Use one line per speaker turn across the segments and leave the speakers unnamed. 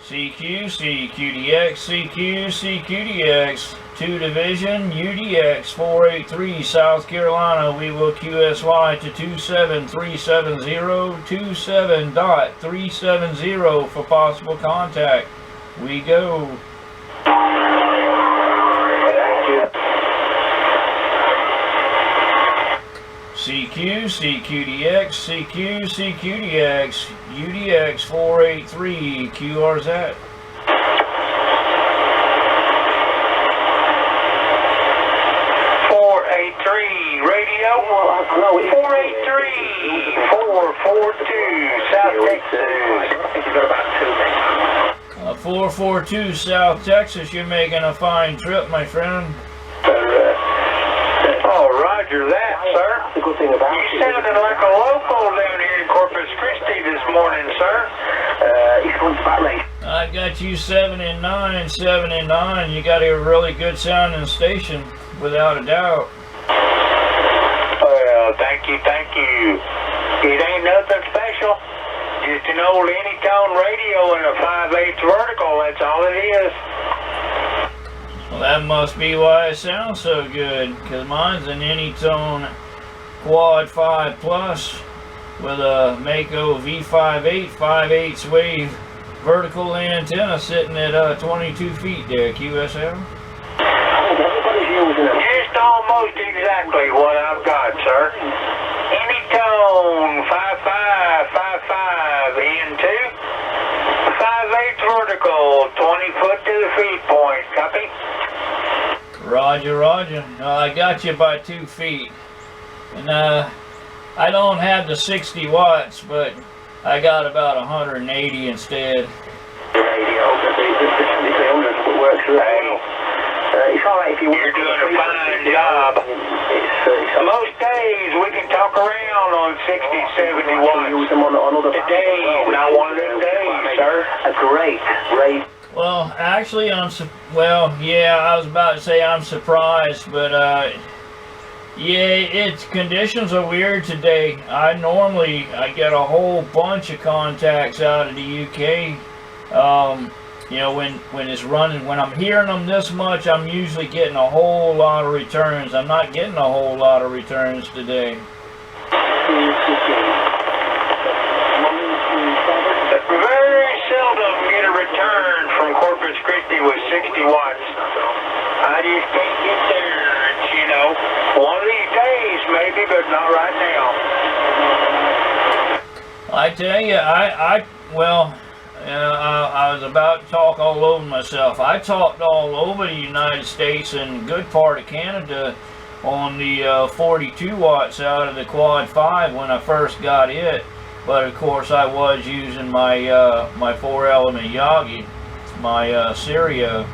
CQ, CQDX, CQ, CQDX, 2 Division, UDX 483, South Carolina. We will QSY to 27370, 27.370 for possible contact. We go. CQ, CQDX, CQ, CQDX, UDX 483, QRZ.
483, radio. 483, 442, South Texas.
442 South Texas, you're making a fine trip, my friend.
Oh, roger that, sir.
The good thing about
You sounded like a local down here in Corpus Christi this morning, sir.
it's going to back race.
I got you 7 and 9, 7 and 9. You got a really good sounding station, without a doubt.
Well, thank you, thank you. It ain't nothing special. Just an old any-tone radio and a 5/8 vertical, that's all it is.
Well, that must be why it sounds so good, because mine's an Anytone Quad 5 Plus with a Mako V58 5/8 wave vertical antenna sitting at 22 feet there, QSL.
Everybody's using them.
Just almost exactly what I've got, sir. Anytone 5555 N2, 5/8 vertical, 20 foot to the feed point. Copy?
Roger, roger. I got you by 2 feet. And I don't have the 60 watts, but I got about 180 instead.
Radio, the 300 works really well. It's alright if you want.
You're doing a fine job. Most days we can talk around on 60, 70 watts.
Use them on other
Today is not one of them days, sir.
A great.
Well, actually, I was about to say I'm surprised, but yeah, conditions are weird today. I get a whole bunch of contacts out of the UK. You know, when it's running, when I'm hearing them this much, I'm usually getting a whole lot of returns. I'm not getting a whole lot of returns today.
Very seldom get a return from Corpus Christi with 60 watts. I just can't get there, you know. One of these days, maybe, but not right now.
I tell you, I was about to talk all over myself. I talked all over the United States and a good part of Canada on the 42 watts out of the Quad 5 when I first got it. But of course I was using my my 4-element Yagi, my Stereo.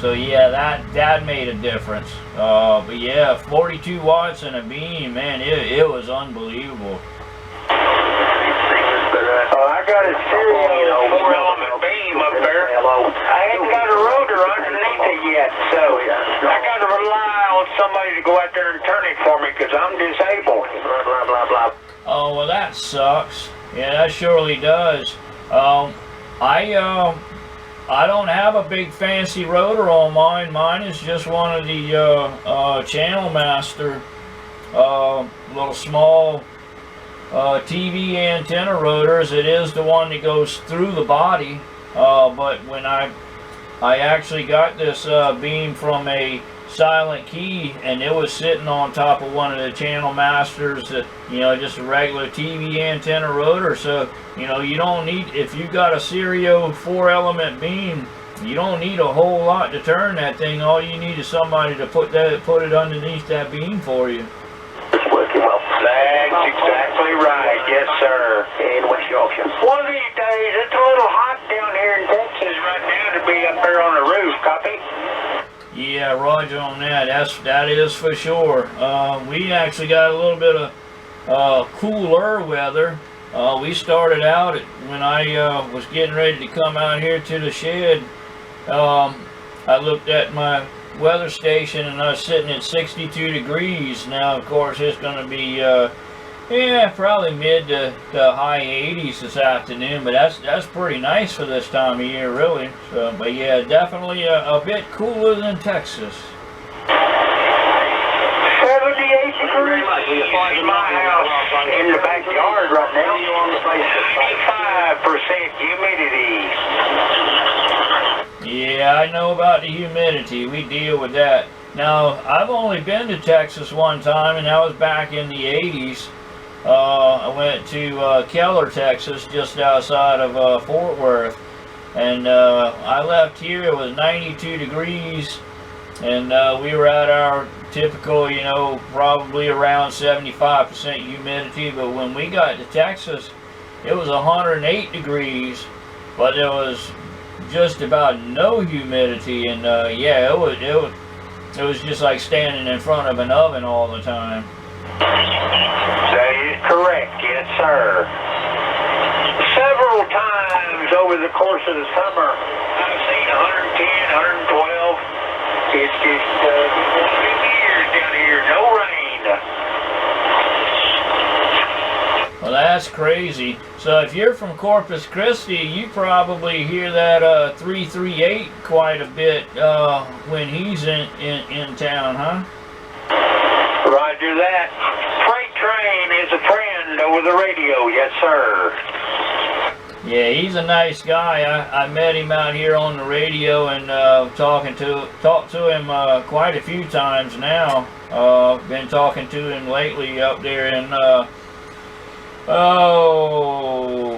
So yeah, that made a difference. But yeah, 42 watts and a beam, man, it was unbelievable.
I got a Stereo 4-element beam up there. I ain't got a rotor underneath it yet, so I got to rely on somebody to go out there and turn it for me because I'm disabled.
Blah, blah, blah, blah.
Oh, well, that sucks. Yeah, that surely does. I don't have a big fancy rotor on mine. Mine is just one of the Channel Master little small TV antenna rotors. It is the one that goes through the body, but when I actually got this beam from a Silent Key, and it was sitting on top of one of the Channel Masters, that, you know, just a regular TV antenna rotor. So, you know, you don't need, if you got a Stereo 4-element beam, you don't need a whole lot to turn that thing. All you need is somebody to put it underneath that beam for you.
It's working well.
That's exactly right, yes sir.
In West Yorkshire.
One of these days, it's a little hot down here in Texas right now to be up there on the roof, copy?
Yeah, roger on that. That is for sure. We actually got a little bit of cooler weather. We started out when I was getting ready to come out here to the shed. I looked at my weather station and I was sitting at 62 degrees. Now, of course, it's going to be Yeah, probably mid to high 80s this afternoon, but that's pretty nice for this time of year, really. So, but yeah, definitely a bit cooler than Texas.
78 degrees in my house in the backyard right now. 95% humidity.
Yeah, I know about the humidity. We deal with that. Now, I've only been to Texas one time, and that was back in the 80s. I went to Keller, Texas, just outside of Fort Worth, and I left here. It was 92 degrees, and we were at our typical, you know, probably around 75% humidity. But when we got to Texas, it was 108 degrees, but there was just about no humidity, and yeah, it was just like standing in front of an oven all the time.
That is correct, yes sir. Several times over the course of the summer, I've seen 110, 112. It's just 50 years down here, no rain.
Well, that's crazy. So if you're from Corpus Christi, you probably hear that 338 quite a bit when he's in town, huh?
Roger that. Freight train is a friend over the radio, yes sir.
Yeah, he's a nice guy. I met him out here on the radio and talked to him quite a few times now. Been talking to him lately up there in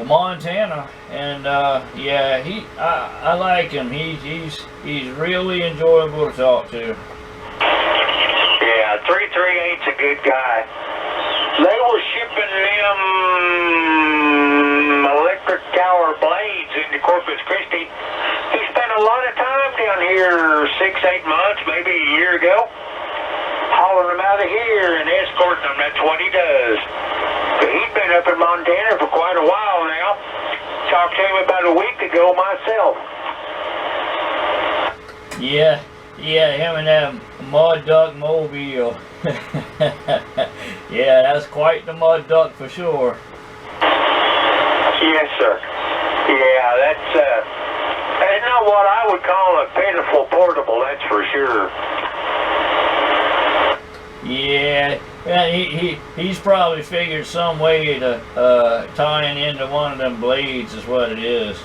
Montana, and yeah, I like him. He's really enjoyable to talk to.
Yeah, 338's a good guy. They were shipping them electric tower blades into Corpus Christi. He spent a lot of time down here, 6-8 months, maybe a year ago, hauling them out of here and escorting them. That's what he does. But he's been up in Montana for quite a while now. Talked to him about a week ago myself.
Yeah, him and that mud duck mobile. Yeah, that's quite the mud duck for sure.
Yes, sir. Yeah, that's not what I would call a pitiful portable, that's for sure.
Yeah, he's probably figured some way to tie it into one of them blades is what it is.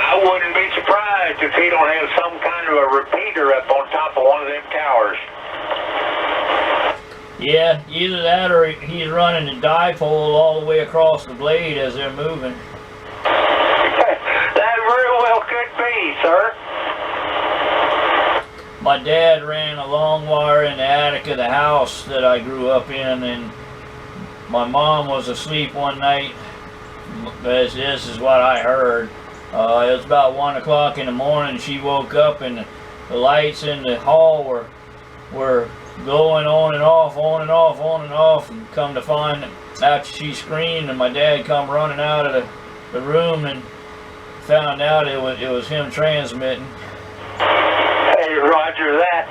I wouldn't be surprised if he don't have some kind of a repeater up on top of one of them towers.
Yeah, either that or he's running a dipole all the way across the blade as they're moving.
That very well could be, sir.
My dad ran a long wire in the attic of the house that I grew up in, and my mom was asleep one night. This is what I heard. It was about 1 o'clock in the morning. She woke up and the lights in the hall were going on and off, on and off, on and off, and come to find after she screamed and my dad come running out of the room and found out it was him transmitting.
Hey, roger that.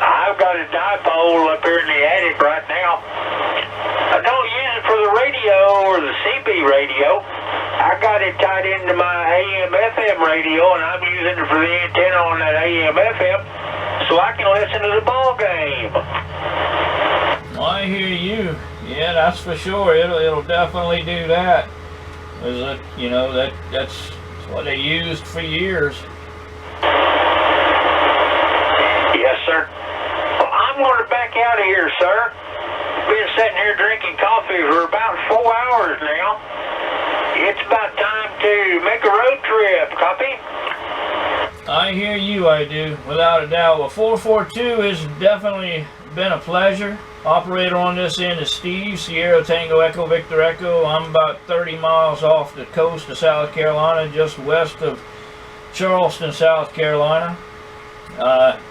I've got a dipole up here in the attic right now. I don't use it for the radio or the CB radio. I got it tied into my AM/FM radio, and I'm using it for the antenna on that AM/FM, so I can listen to the ball game.
I hear you. Yeah, that's for sure. It'll definitely do that. You know, that's what they used for years.
Yes, sir. Well, I'm going to back out of here, sir. Been sitting here drinking coffee for about 4 hours now. It's about time to make a road trip. Copy?
I hear you, I do, without a doubt. Well, 442 has definitely been a pleasure. Operator on this end is Steve, Sierra Tango Echo Victor Echo. I'm about 30 miles off the coast of South Carolina, just west of Charleston, South Carolina.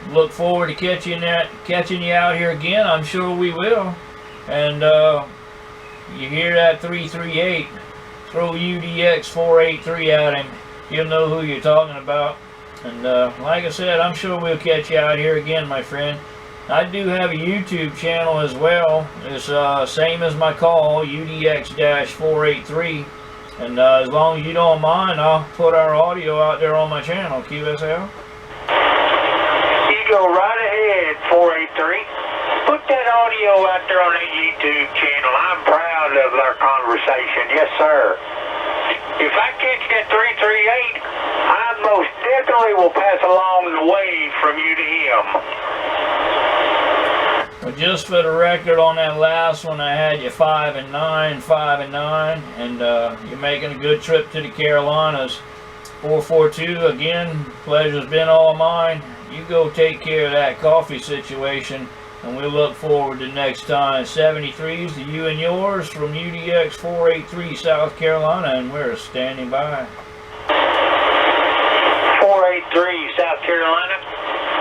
Look forward to catching you out here again. I'm sure we will. And you hear that 338, throw UDX 483 at him. He'll know who you're talking about. And like I said, I'm sure we'll catch you out here again, my friend. I do have a YouTube channel as well. It's same as my call, UDX-483. And as long as you don't mind, I'll put our audio out there on my channel, QSL.
You go right ahead, 483. Put that audio out there on that YouTube channel. I'm proud of our conversation. Yes, sir. If I catch that 338, I most definitely will pass along the wave from you to him.
Well, just for the record, on that last one, I had you 5 and 9, 5 and 9, and you're making a good trip to the Carolinas. 442, again, pleasure's been all mine. You go take care of that coffee situation, and we look forward to next time. 73s to you and yours from UDX 483 South Carolina, and we're standing by.
483 South Carolina.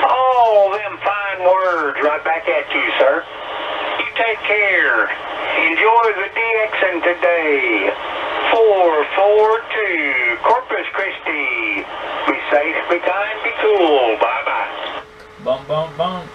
All them fine words right back at you, sir. You take care. Enjoy the DXing today. 442 Corpus Christi. Be safe, be kind, be cool. Bye-bye.
Bump, bump, bump.